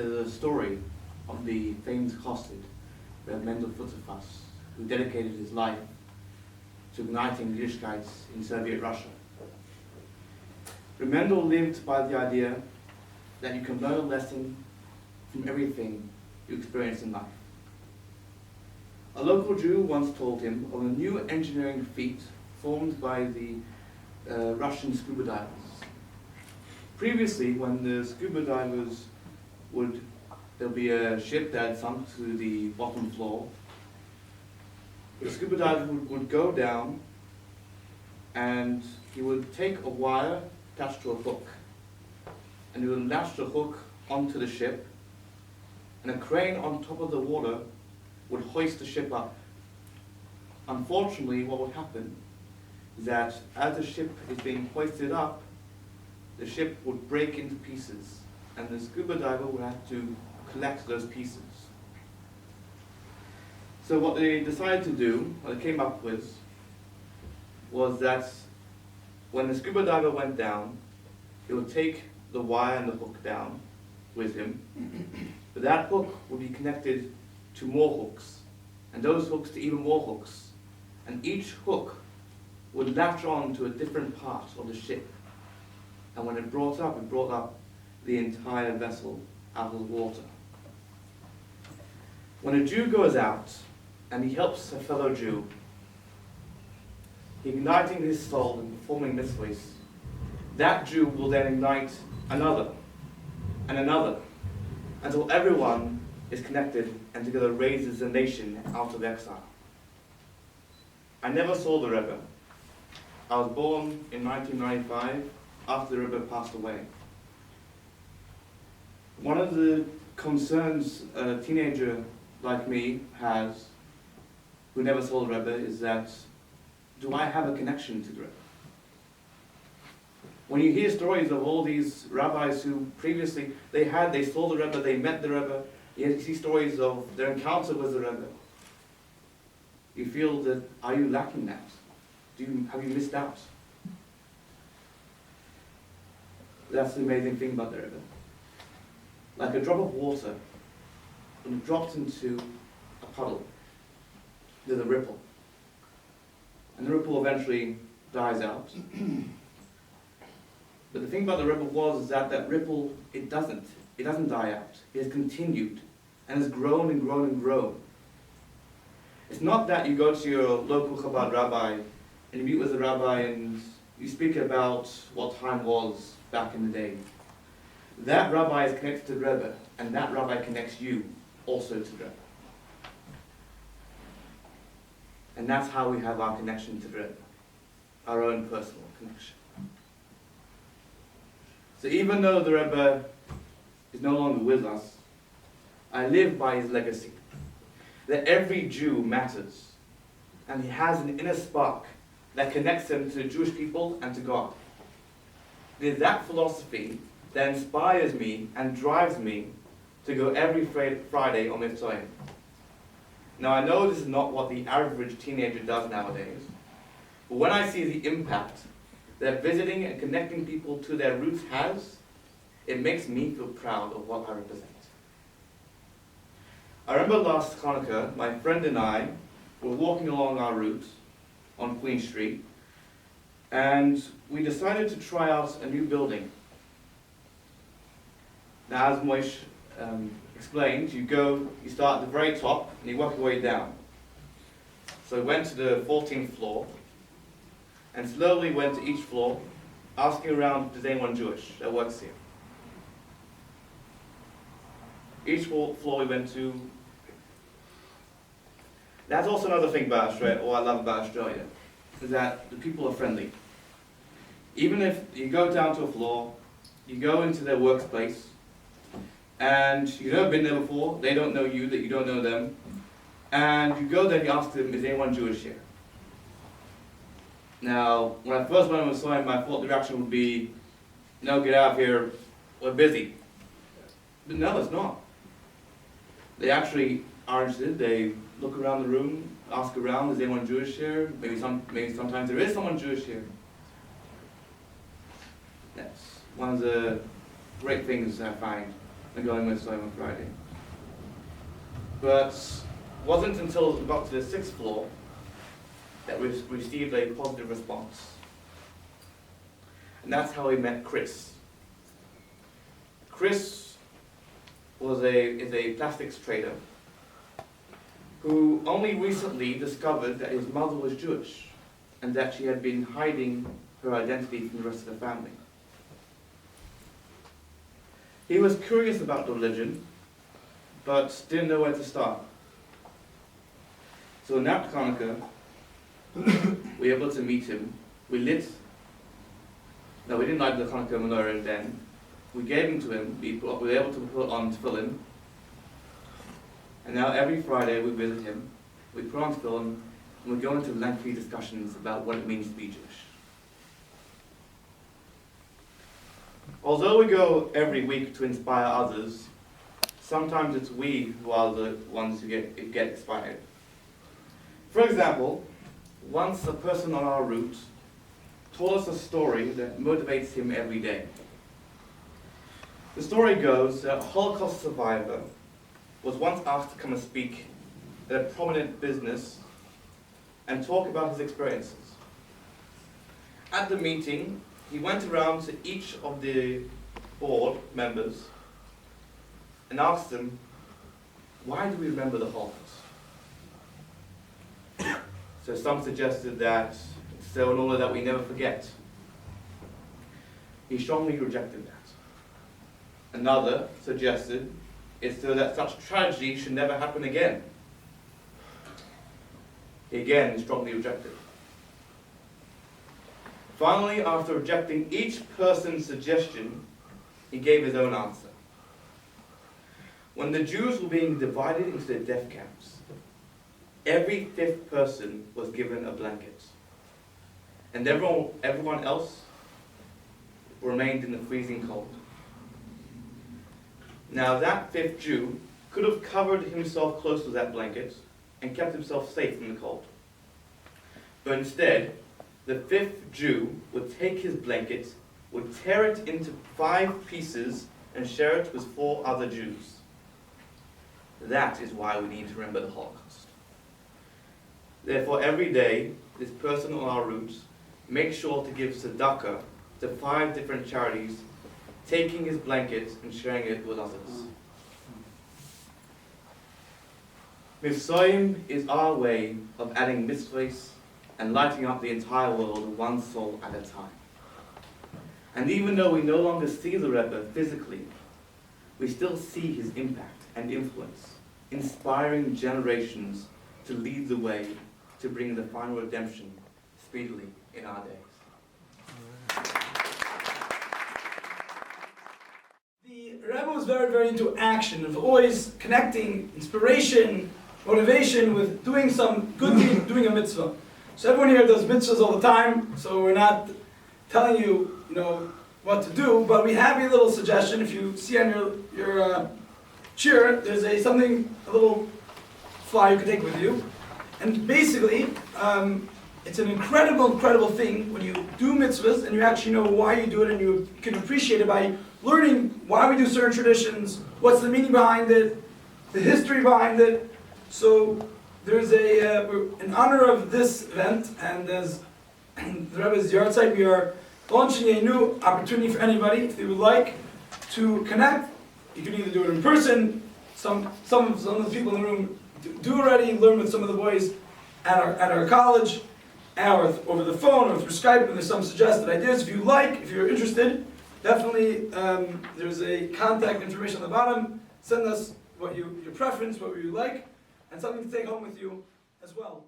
the story of the famous Chassid, Reb Mendel Futzefas, who dedicated his life to igniting Yiddishkeit in Soviet Russia. Reb Mendel lived by the idea that you can learn a lesson from everything you experience in life. A local Jew once told him of a new engineering feat formed by the Russian scuba divers. Previously, when the scuba divers there'll be a ship that had sunk to the bottom floor. The scuba diver would go down and he would take a wire attached to a hook and he would latch the hook onto the ship, and a crane on top of the water would hoist the ship up. Unfortunately, what would happen is that as the ship is being hoisted up, the ship would break into pieces, and the scuba diver would have to collect those pieces. So what they decided to do, what they came up with, was that when the scuba diver went down, he would take the wire and the hook down with him, but that hook would be connected to more hooks, and those hooks to even more hooks, and each hook would latch on to a different part of the ship, and when it brought up the entire vessel out of the water. When a Jew goes out and he helps a fellow Jew, igniting his soul and performing mitzvahs, that Jew will then ignite another and another until everyone is connected and together raises a nation out of exile. I never saw the Rebbe. I was born in 1995 after the Rebbe passed away. One of the concerns a teenager like me has, who never saw the Rebbe, is that, do I have a connection to the Rebbe? When you hear stories of all these rabbis who previously they saw the Rebbe, they met the Rebbe, you see stories of their encounter with the Rebbe, you feel that, are you lacking that? Have you missed out? That's the amazing thing about the Rebbe. Like a drop of water, when it drops into a puddle, there's a ripple. And the ripple eventually dies out. But the thing about the Rebbe was that ripple, it doesn't die out. It has continued and has grown and grown and grown. It's not that you go to your local Chabad rabbi and you meet with the rabbi and you speak about what time was back in the day. That rabbi is connected to the Rebbe, and that rabbi connects you also to the Rebbe. And that's how we have our connection to the Rebbe, our own personal connection. So even though the Rebbe is no longer with us, I live by his legacy. That every Jew matters, and he has an inner spark that connects him to the Jewish people and to God. It is that philosophy that inspires me and drives me to go every Friday on Mivtzoim. Now I know this is not what the average teenager does nowadays, but when I see the impact that visiting and connecting people to their roots has, it makes me feel proud of what I represent. I remember last Hanukkah, my friend and I were walking along our route on Queen Street, and we decided to try out a new building. Now, as Moish explained, you start at the very top and you work your way down. So we went to the 14th floor and slowly went to each floor, asking around if there's anyone Jewish that works here. Each floor we went to. That's also another thing about Australia, or I love about Australia, is that the people are friendly. Even if you go down to a floor, you go into their workspace, and you've never been there before, they don't know you, that you don't know them, and you go there and you ask them, is anyone Jewish here? Now, when I first went on Mivtzoim, I thought the reaction would be, no, get out of here, we're busy. But no, it's not. They actually are interested, they look around the room, ask around, is anyone Jewish here? Maybe sometimes there is someone Jewish here. That's one of the great things I find and going Mivtzoim on Friday. But it wasn't until we got to the 6th floor that we received a positive response. And that's how we met Chris. Chris is a plastics trader who only recently discovered that his mother was Jewish and that she had been hiding her identity from the rest of the family. He was curious about religion, but didn't know where to start. So in that Hanukkah, we were able to meet him. We didn't light the Hanukkah menorah then. We gave him to him. We were able to put on tefillin. And now every Friday we visit him. We put on tefillin, and we go into lengthy discussions about what it means to be Jewish. Although we go every week to inspire others, sometimes it's we who are the ones who get inspired. For example, once a person on our route told us a story that motivates him every day. The story goes that a Holocaust survivor was once asked to come and speak at a prominent business and talk about his experiences. At the meeting, he went around to each of the board members and asked them, why do we remember the Holocaust? So some suggested that it's so in order that we never forget. He strongly rejected that. Another suggested it's so that such tragedy should never happen again. He again strongly rejected. Finally, after rejecting each person's suggestion, he gave his own answer. When the Jews were being divided into their death camps, every 5th person was given a blanket, and everyone else remained in the freezing cold. Now that 5th Jew could have covered himself close to that blanket and kept himself safe from the cold. But instead, the 5th Jew would take his blanket, would tear it into 5 pieces, and share it with 4 other Jews. That is why we need to remember the Holocaust. Therefore, every day, this person on our route makes sure to give tzedakah to 5 different charities, taking his blanket and sharing it with others. Mivtzoim is our way of adding mitzvahs and lighting up the entire world one soul at a time. And even though we no longer see the Rebbe physically, we still see his impact and influence, inspiring generations to lead the way to bring the final redemption speedily in our days. The Rebbe was very, very into action, of always connecting inspiration, motivation with doing some good deed, doing a mitzvah. So everyone here does mitzvahs all the time, so we're not telling you, what to do, but we have a little suggestion. If you see on your chair, there's a little flyer you can take with you. And basically, it's an incredible thing when you do mitzvahs and you actually know why you do it, and you can appreciate it by learning why we do certain traditions, what's the meaning behind it, the history behind it. So there's in honor of this event, and as the Rebbe's yard site, we are launching a new opportunity for anybody, if they would like to connect. You can either do it in person. Some of the people in the room do already learn with some of the boys at our college, or over the phone, or through Skype, and there's some suggested ideas. If you're interested, definitely there's a contact information on the bottom. Send us your preference, what you like, and something to take home with you as well.